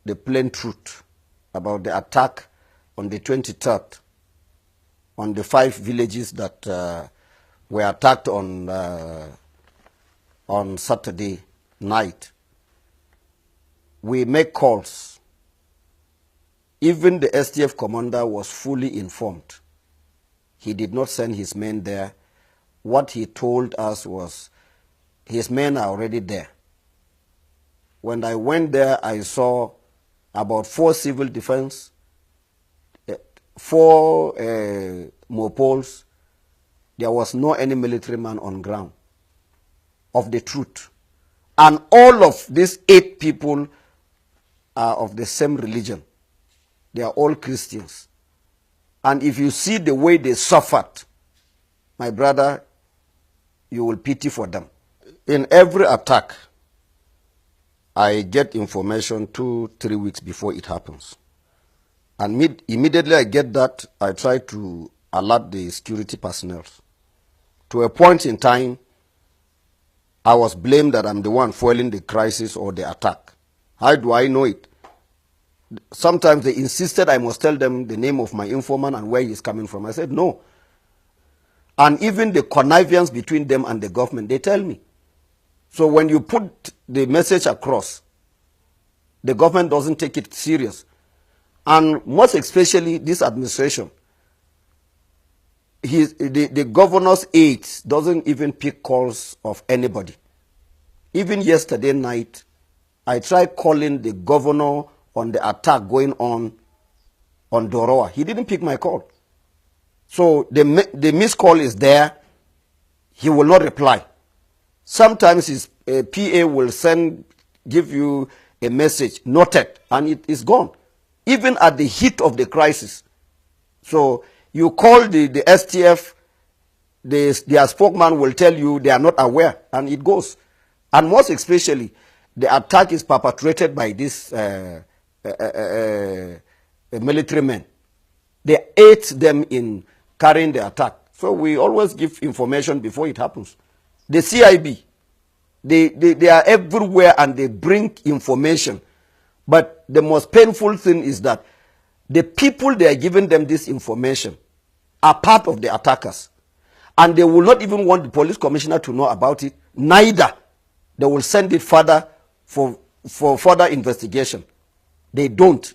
the plain truth about the attack on the 23rd on the 5 villages that were attacked on Saturday night. We make calls. Even the STF commander was fully informed. He did not send his men there. What he told us was his men are already there. When I went there, I saw about 4 civil defense, 4 mopols. There was no any military man on ground of the truth. And all of these 8 people are of the same religion. They are all Christians. And if you see the way they suffered, my brother, you will pity for them. In every attack, I get information 2-3 weeks before it happens. And immediately I get that, I try to alert the security personnel. To a point in time, I was blamed that I'm the one fueling the crisis or the attack. How do I know it? Sometimes they insisted I must tell them the name of my informant and where he's coming from. I said, no. And even the connivance between them and the government, they tell me. So when you put the message across, the government doesn't take it serious. And most especially this administration, the governor's aides doesn't even pick calls of anybody. Even yesterday night, I tried calling the governor on the attack going on Doroa. He didn't pick my call. So the missed call is there. He will not reply. Sometimes his PA will give you a message, noted, and it is gone. Even at the heat of the crisis. So you call the STF, their spokesman will tell you they are not aware, and it goes. And most especially, the attack is perpetrated by these military men. They aid them in carrying the attack. So we always give information before it happens. The CIB, they are everywhere and they bring information. But the most painful thing is that the people they are giving them this information are part of the attackers. And they will not even want the police commissioner to know about it. Neither. They will send it further for further investigation. They don't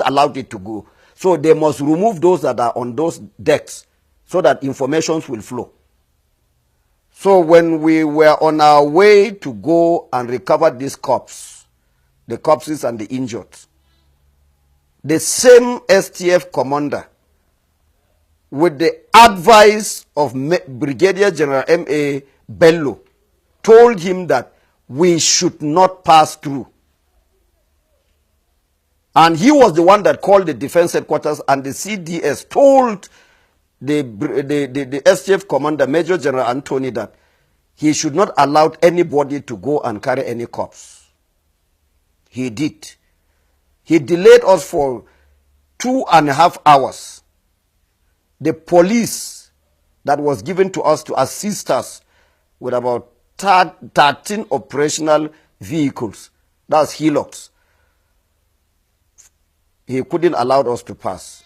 allow it to go. So they must remove those that are on those decks so that information will flow. So when we were on our way to go and recover these corpses, the corpses and the injured, the same STF commander, with the advice of Brigadier General M.A. Bello, told him that we should not pass through. And he was the one that called the defense headquarters, and the CDS told the STF commander, Major General Anthony, that he should not allow anybody to go and carry any corpse. He did. He delayed us for 2.5 hours. The police that was given to us to assist us with about 13 operational vehicles, that's Hilux, he couldn't allow us to pass.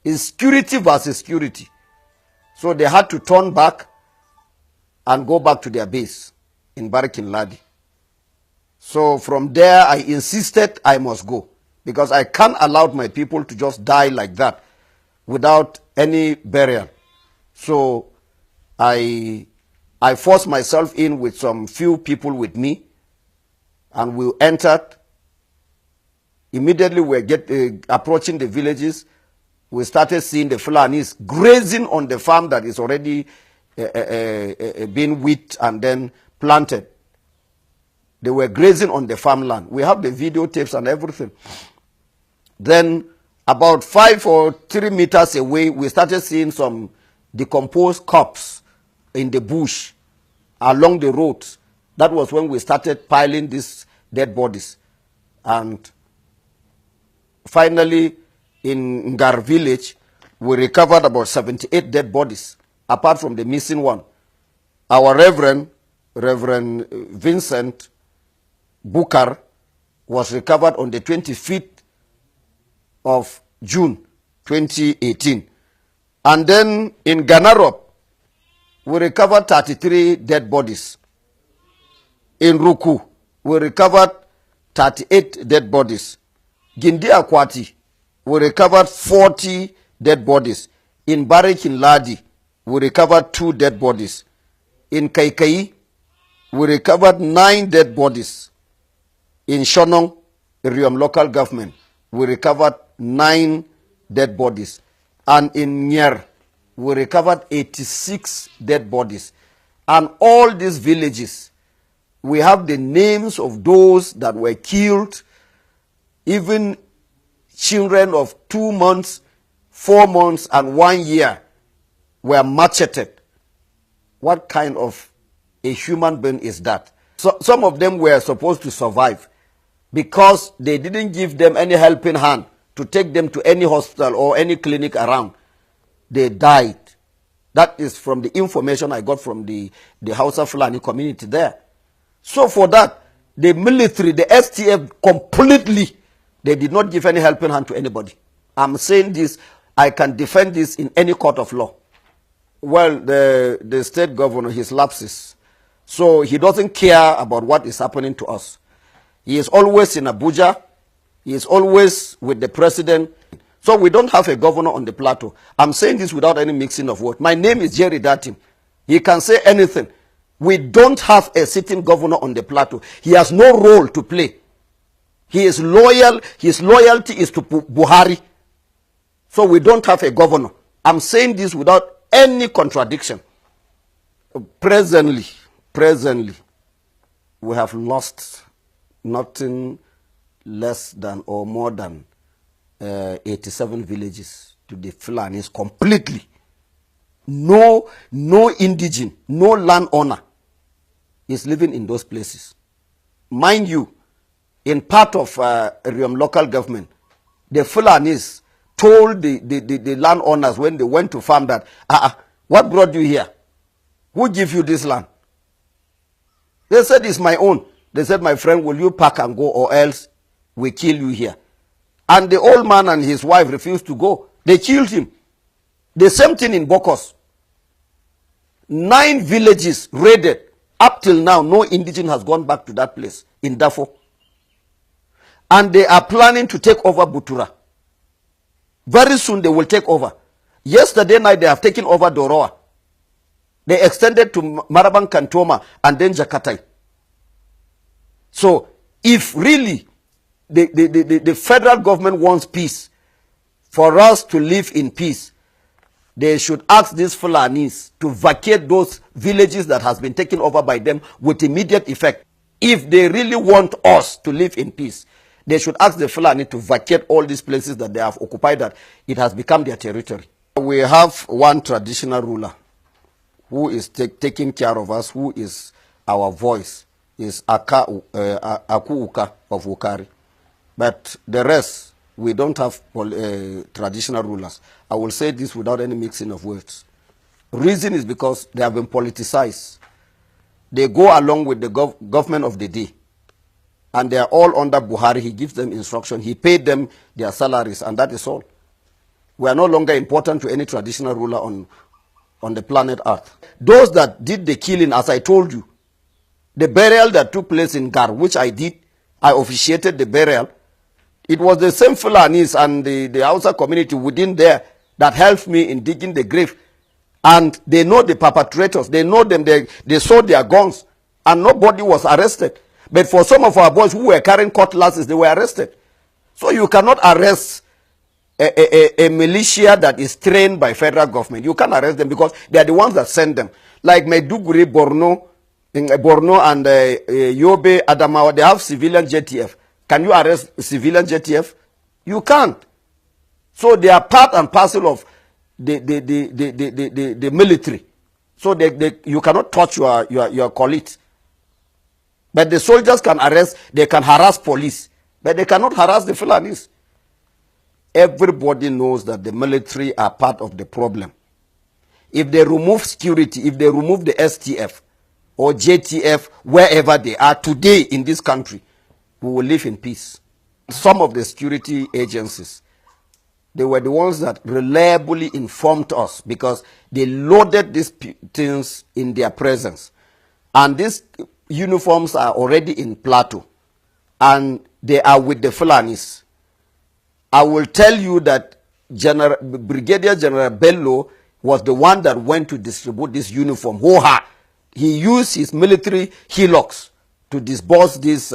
It's security versus security. So they had to turn back and go back to their base in Barikin Ladi. So from there, I insisted I must go, because I can't allow my people to just die like that without any burial. So I forced myself in with some few people with me, and we entered. Immediately we were approaching the villages. We started seeing the Fulanis grazing on the farm that is already been wheat and then planted. They were grazing on the farmland. We have the videotapes and everything. Then about 5 or 3 meters away, we started seeing some decomposed corpses in the bush along the roads. That was when we started piling these dead bodies. And finally, in Ngar village, we recovered about 78 dead bodies, apart from the missing one. Our Reverend Vincent Bukar, was recovered on the 25th of June 2018. And then in Ganarop, we recovered 33 dead bodies. In Ruku, we recovered 38 dead bodies. Gindi Akwati, we recovered 40 dead bodies. In Barik in Ladi, we recovered 2 dead bodies. In Kaikai, we recovered 9 dead bodies. In Shonong, Iriom local government, we recovered 9 dead bodies. And in Nyer, we recovered 86 dead bodies. And all these villages, we have the names of those that were killed, even children of 2 months, 4 months, and 1 year were macheted. What kind of a human being is that? So, some of them were supposed to survive because they didn't give them any helping hand to take them to any hospital or any clinic around. They died. That is from the information I got from the Hausa Fulani community there. So for that, the military, the STF completely, they did not give any helping hand to anybody. I'm saying this, I can defend this in any court of law. Well, the state governor, his lapses. So he doesn't care about what is happening to us. He is always in Abuja. He is always with the president. So we don't have a governor on the plateau. I'm saying this without any mixing of words. My name is Jerry Datim. He can say anything. We don't have a sitting governor on the plateau. He has no role to play. He is loyal. His loyalty is to Buhari. So we don't have a governor. I'm saying this without any contradiction. Presently, we have lost nothing less than or more than 87 villages to the Fulanis completely. No indigene, no landowner is living in those places. Mind you, in part of Riom local government, the Fulanis told the landowners when they went to farm that, what brought you here? Who gave you this land? They said, it's my own. They said, my friend, will you pack and go or else we kill you here? And the old man and his wife refused to go. They killed him. The same thing in Bokos. 9 villages raided. Up till now, no indigene has gone back to that place in Darfur. And they are planning to take over Butura. Very soon they will take over. Yesterday night they have taken over Doroa. They extended to Marabang Kantoma and then Jakatai. So if really the federal government wants peace, for us to live in peace, they should ask these Fulanis to vacate those villages that has been taken over by them with immediate effect. If they really want us to live in peace, they should ask the Fulani to vacate all these places that they have occupied, that it has become their territory. We have one traditional ruler who is taking care of us, who is our voice, is Aku Uka of Wukari. But the rest, we don't have traditional rulers. I will say this without any mixing of words. Reason is because they have been politicized. They go along with the government of the day. And they are all under Buhari. He gives them instruction. He paid them their salaries, and that is all. We are no longer important to any traditional ruler on the planet Earth. Those that did the killing, as I told you, the burial that took place in Gar, which I did, I officiated the burial. It was the same Fulanis and the Hausa community within there that helped me in digging the grave. And they know the perpetrators. They know them. They saw their guns. And nobody was arrested. But for some of our boys who were carrying cutlasses, they were arrested. So you cannot arrest a militia that is trained by federal government. You can't arrest them because they are the ones that send them. Like Maiduguri, Borno and Yobe, Adamawa, they have civilian JTF. Can you arrest civilian JTF? You can't. So they are part and parcel of the military. So you cannot touch your colleagues. But the soldiers can arrest, they can harass police, but they cannot harass the Fulanis. Everybody knows that the military are part of the problem. If they remove security, if they remove the STF or JTF, wherever they are today in this country, we will live in peace. Some of the security agencies, they were the ones that reliably informed us because they loaded these things in their presence. And these uniforms are already in Plateau. And they are with the Fulanis. I will tell you that Brigadier General Bello was the one that went to distribute this uniform. He used his military hillocks to disburse these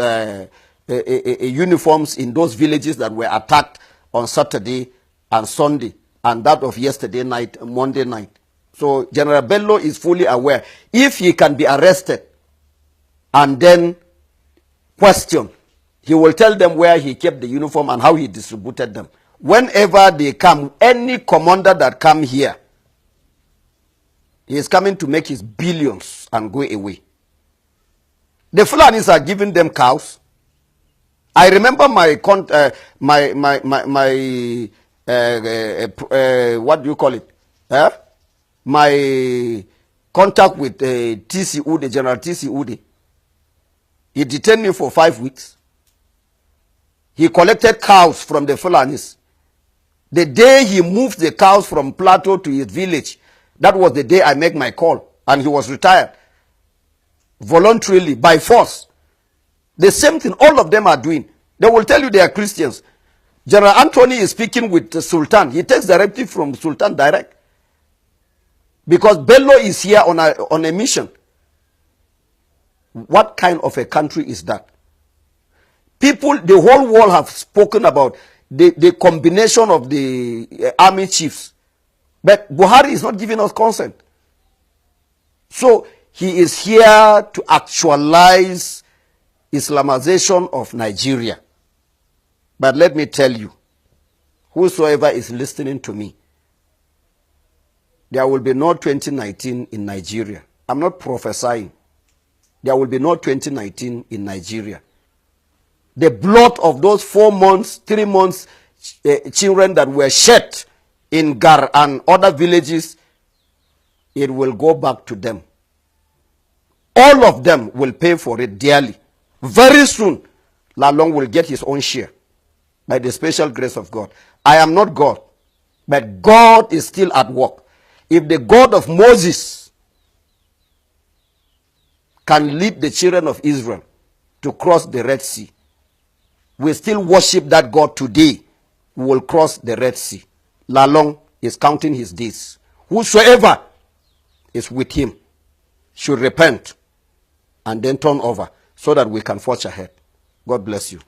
uniforms in those villages that were attacked on Saturday and Sunday, and that of yesterday night, Monday night. So General Bello is fully aware. If he can be arrested and then questioned, he will tell them where he kept the uniform and how he distributed them. Whenever they come, any commander that come here, he is coming to make his billions and go away. The Fulanis are giving them cows. I remember what do you call it? My contact with T.C. Ude, General T.C. Ude. He detained me for 5 weeks. He collected cows from the Fulanis. The day he moved the cows from Plateau to his village, that was the day I made my call, and he was retired. Voluntarily, by force. The same thing all of them are doing. They will tell you they are Christians. General Anthony is speaking with the Sultan. He takes directive from Sultan direct. Because Bello is here on a mission. What kind of a country is that? People, the whole world have spoken about the combination of the army chiefs. But Buhari is not giving us consent. So he is here to actualize Islamization of Nigeria. But let me tell you, whosoever is listening to me, there will be no 2019 in Nigeria. I'm not prophesying. There will be no 2019 in Nigeria. The blood of those 4 months, 3 months children that were shed in Gar and other villages, it will go back to them. All of them will pay for it dearly. Very soon, Lalong will get his own share by the special grace of God. I am not God, but God is still at work. If the God of Moses can lead the children of Israel to cross the Red Sea, we still worship that God today. We will cross the Red Sea. Lalong is counting his days. Whosoever is with him should repent and then turn over so that we can forge ahead. God bless you.